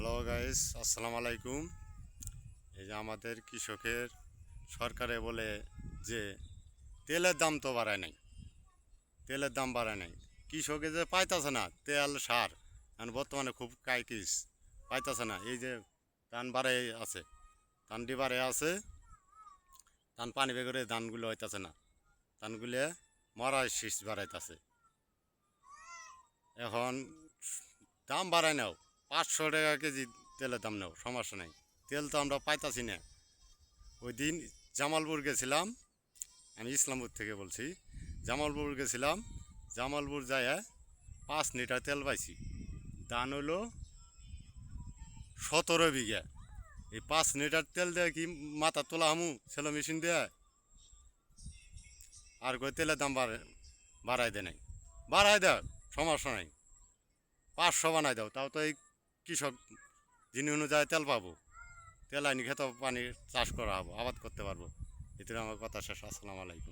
Hello guys, আসসালামু আলাইকুম। এই যে আমাদের কৃষকের সরকারে বলে যে তেলের দাম তো বাড়ায় নাই, তেলের দাম বাড়ায় নাই। কৃষকে যে পাইতাছে না তেল সার, এখন বর্তমানে খুব কাইকিস পাইতাছে না। এই যে ধান বাড়ে আছে, ধানটি বাড়ে আছে, ধান পানি বেগরে ধানগুলো হইতাছে না, ধানগুলো মরা শীষ বাড়াইতাছে। এখন দাম বাড়ায় নাও, 500 টাকা কেজি তেলের দাম নাও, সমস্যা নেই। তেল তো আমরা পাইতাছি না। ওই দিন জামালপুর গেছিলাম, আমি ইসলামপুর থেকে বলছি। জামালপুর গেছিলাম, জামালপুর যায় 5 লিটার তেল পাইছি। ধান হলো 17 বিঘা। এই 5 লিটার তেল দেয় কি মাথা তোলা হামু সেলো মেশিন দেয়? আর কই তেলের দাম বাড়াই দেয় নাই, বাড়াই দেয়, সমস্যা নাই, 500 বানাই দাও, তাও তো এই কৃষক যিনি অনুযায়ী তেল পাবো, তেল আইনি খেতে পানি চাষ করা হবো, আবাদ করতে পারবো। এতে আমার কথা শেষ। আসসালামু আলাইকুম।